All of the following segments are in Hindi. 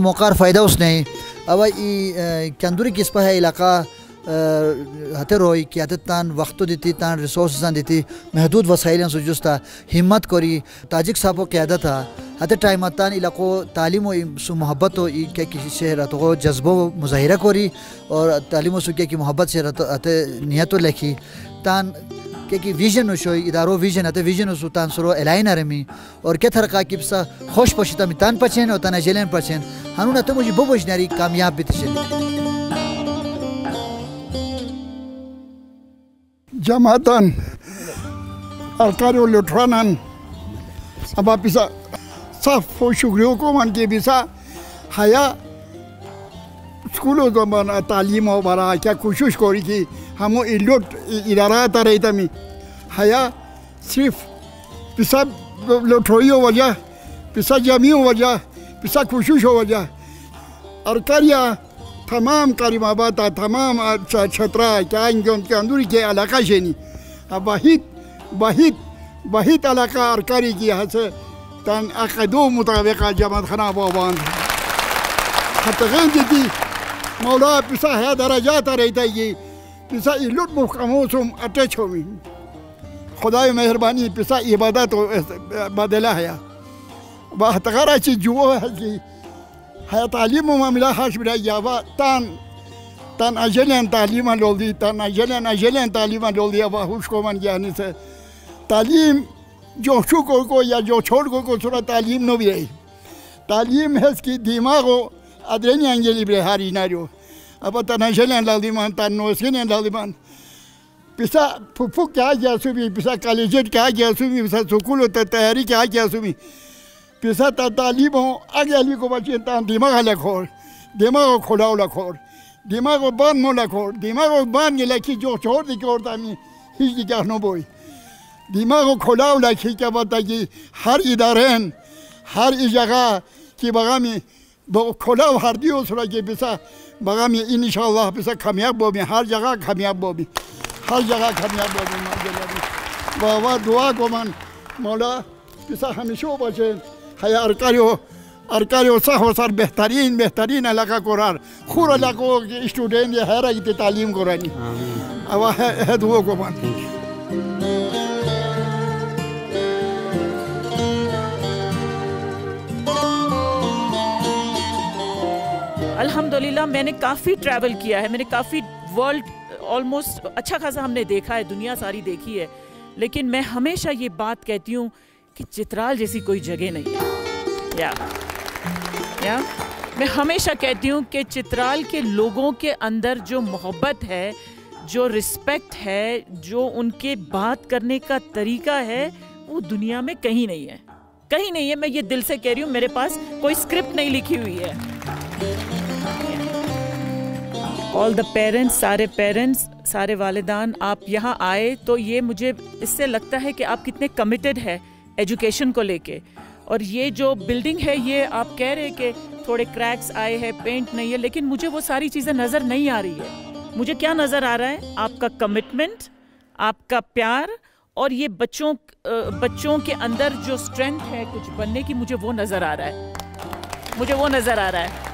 मौका फ़ायदा उसने अब कंदूरी किस्पा है इलाका हते रोई क्यादत तान वक्त देती तान रिसोर्स देती महदूद वसाइल सुजुस्ता हिम्मत करी ताजिक साहब क्यादत था हते टाइम तान इलाको तालीम सु मोहब्बत हो क्या किसी से रहते हो जज्बो मुजाहिरा करी और तालीम सु क्या की मोहब्बत से हते नियत लिखी तान कि विजन शो इदारो विजन हते विजन सुतान सुरो एलाइन रमी और क्या थरका किप्सा खुश पशिता मितान पचेन और तना जेलन पचेन हनु न तो मुझे बो बजनारी कामयाब भी थे जमातन अलकारो लुटरानन अब पिसा साफ शुक्रियों को मन के बिसा हया स्कूलों को मन तालीम हो बरा क्या कोशिश करी कि हम इलोट इदारा तरह तमी हया सिर्फ पिसा लुटरोइयो वजह पिसा जमियो वजह पिसा कोशिश हो वजह और करिया तमाम करीमाबाद तमाम छत्रा क्या इनके अंदर के इलाका शेनी अब वाहिद इलाका और करी की यहाँ से तन अक़दो मुताबिक जमात खाना बाबान हतगन दी मौला पिसा है दराजात रहता ये पिसा इलुट मुहकमों से अटैच हो गई खुदा मेहरबानी पिसा इबादत बदला है वह तगरा चीज जो है कि है तालीम मामला हाश बिरा यावा तान अजलन तालीम लोदी तान अजलन तालीम लोदी अब उसको मन जाने से तालीम जो शुको को या जो छोड़ को सूरत तालीम नो भी रही तालीम है इसकी दिमाग को अदरनी अंजलि बिहारी नारियो अब तान अजलन लादिमान तान नोस्किन लादिमान पिसा फुफु क्या जासुबी पिसा कॉलेज क्या जासुबी पिसा स्कूल तैयारी क्या जासुबी पिसा तालीम हो आगे अली को बच्चे तान दिमाग लखोर दिमाग खोलाओ लखोर दिमाग बांध मो लखोर दिमाग बांध के लखी जो छोड़ दी और तामी ही क्या नो बोई दिमाग खोलाओ लखी क्या बता कि हर इदारेन हर इस जगह की बगा में खोलाओ हर दियो सुरा के पिसा बगा में इंशाअल्लाह पिसा कामयाब बो में हर जगह कामयाब बो में हर जगह कामयाब बो में वाह दुआ को मन मौला पिसा हमेशा बचे है अरकारियो साहो सर बेहतरीन इलाका कोरार खूर इलाको स्टूडेंट ये है रही तालीम को रानी अब है दुआ को मान अल्हम्दुलिल्लाह मैंने काफ़ी ट्रैवल किया है, मैंने काफ़ी वर्ल्ड ऑलमोस्ट अच्छा खासा हमने देखा है, दुनिया सारी देखी है, लेकिन मैं हमेशा ये बात कहती हूँ कि चित्राल जैसी कोई जगह नहीं है। या मैं हमेशा कहती हूँ कि चित्राल के लोगों के अंदर जो मोहब्बत है, जो रिस्पेक्ट है, जो उनके बात करने का तरीका है, वो दुनिया में कहीं नहीं है, कहीं नहीं है। मैं ये दिल से कह रही हूँ, मेरे पास कोई स्क्रिप्ट नहीं लिखी हुई है। ऑल द पेरेंट्स, सारे वालिदान, आप यहाँ आए तो ये मुझे इससे लगता है कि आप कितने कमिटेड है एजुकेशन को लेके। और ये जो बिल्डिंग है, ये आप कह रहे हैं कि थोड़े क्रैक्स आए हैं, पेंट नहीं है, लेकिन मुझे वो सारी चीज़ें नज़र नहीं आ रही है। मुझे क्या नज़र आ रहा है? आपका कमिटमेंट, आपका प्यार, और ये बच्चों के अंदर जो स्ट्रेंथ है कुछ बनने की, मुझे वो नज़र आ रहा है, मुझे वो नज़र आ रहा है।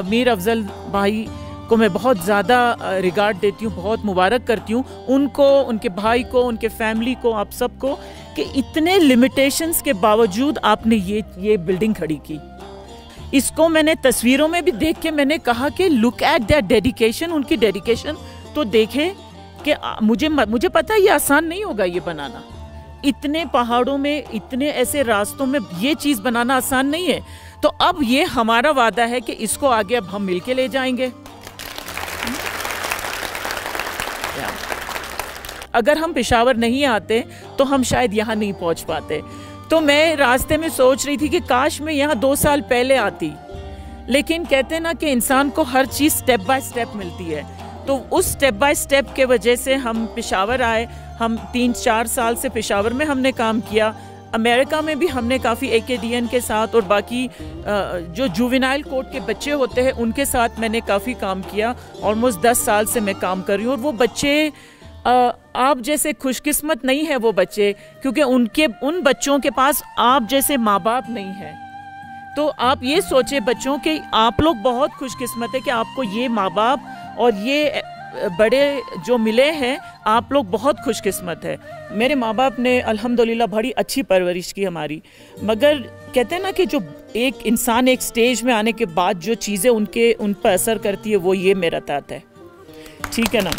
मीर अफजल भाई को मैं बहुत ज़्यादा रिगार्ड देती हूँ, बहुत मुबारक करती हूँ उनको, उनके भाई को, उनके फैमिली को, आप सबको, कि इतने लिमिटेशंस के बावजूद आपने ये बिल्डिंग खड़ी की। इसको मैंने तस्वीरों में भी देख के मैंने कहा कि लुक एट दैट डेडिकेशन, उनकी डेडिकेशन तो देखें कि मुझे पता है ये आसान नहीं होगा ये बनाना। इतने पहाड़ों में, इतने ऐसे रास्तों में ये चीज़ बनाना आसान नहीं है। तो अब ये हमारा वादा है कि इसको आगे अब हम मिलके ले जाएंगे। अगर हम पेशावर नहीं आते तो हम शायद यहाँ नहीं पहुँच पाते। तो मैं रास्ते में सोच रही थी कि काश मैं यहाँ 2 साल पहले आती, लेकिन कहते हैं ना कि इंसान को हर चीज़ स्टेप बाय स्टेप मिलती है। तो उस स्टेप बाय स्टेप के वजह से हम पेशावर आए। हम 3-4 साल से पेशावर में हमने काम किया। अमेरिका में भी हमने काफ़ी AKDN के साथ और बाकी जो जुवेनाइल कोर्ट के बच्चे होते हैं उनके साथ मैंने काफ़ी काम किया। ऑलमोस्ट 10 साल से मैं काम कर रही हूँ। और वो बच्चे आप जैसे खुशकिस्मत नहीं है वो बच्चे, क्योंकि उन बच्चों के पास आप जैसे माँ बाप नहीं है। तो आप ये सोचें बच्चों कि आप लोग बहुत खुशकिस्मत है कि आपको ये माँ बाप और ये बड़े जो मिले हैं, आप लोग बहुत खुशकिस्मत है। मेरे माँ बाप ने अल्हम्दुलिल्लाह बड़ी अच्छी परवरिश की हमारी, मगर कहते हैं ना कि जो एक इंसान एक स्टेज में आने के बाद जो चीज़ें उन पर असर करती है वो ये मेरा तात है, ठीक है ना।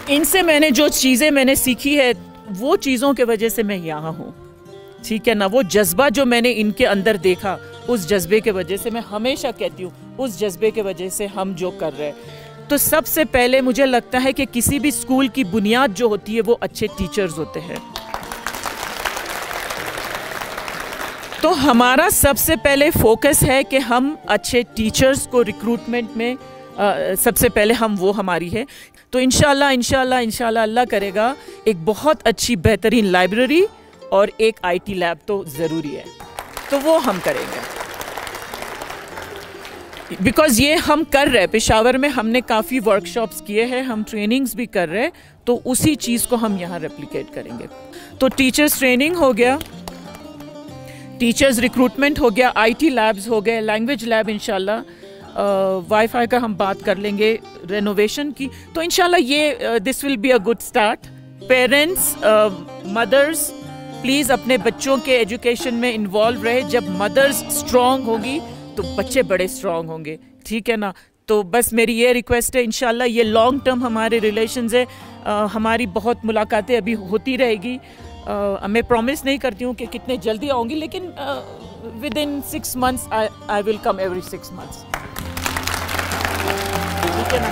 इनसे मैंने जो चीज़ें मैंने सीखी है वो चीज़ों के वजह से मैं यहाँ हूँ, ठीक है ना। वो जज्बा जो मैंने इनके अंदर देखा, उस जज्बे के वजह से, मैं हमेशा कहती हूँ उस जज्बे के वजह से हम जो कर रहे हैं। तो सबसे पहले मुझे लगता है कि किसी भी स्कूल की बुनियाद जो होती है वो अच्छे टीचर्स होते हैं। तो हमारा सबसे पहले फोकस है कि हम अच्छे टीचर्स को रिक्रूटमेंट में सबसे पहले हम वो हमारी है। तो इंशाल्लाह अल्लाह करेगा एक बहुत अच्छी बेहतरीन लाइब्रेरी और एक IT लैब तो ज़रूरी है, तो वो हम करेंगे। बिकॉज़ ये हम कर रहे हैं, पेशावर में हमने काफ़ी वर्कशॉप्स किए हैं, हम ट्रेनिंग्स भी कर रहे हैं, तो उसी चीज़ को हम यहाँ रेप्लिकेट करेंगे। तो टीचर्स ट्रेनिंग हो गया, टीचर्स रिक्रूटमेंट हो गया, IT लैब्स हो गए, लैंग्वेज लैब इंशाल्लाह, वाईफाई का हम बात कर लेंगे, रेनोवेशन की। तो इंशाल्लाह ये this will be a good start. Parents, mothers, please अपने बच्चों के एजुकेशन में इन्वॉल्व रहे। जब मदर्स स्ट्रॉन्ग होगी तो बच्चे बड़े स्ट्रॉन्ग होंगे, ठीक है ना। तो बस मेरी ये रिक्वेस्ट है, इंशाल्लाह ये लॉन्ग टर्म हमारे रिलेशंस है, हमारी बहुत मुलाकातें अभी होती रहेगी। मैं प्रॉमिस नहीं करती हूँ कि कितने जल्दी आऊँगी, लेकिन with in 6 months I will come every 6 months, ठीक है ना।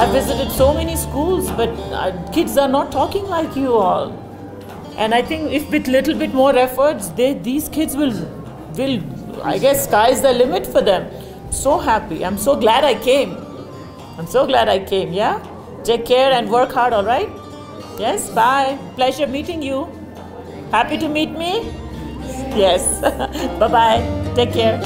I've visited so many schools, but kids are not talking like you all. And I think if with little bit more efforts, these kids will, I guess, sky's the limit for them. So happy. I'm so glad I came. Yeah? Take care and work hard, all right? Yes, bye. Pleasure meeting you. Happy to meet me? Yes. Bye-bye. Take care.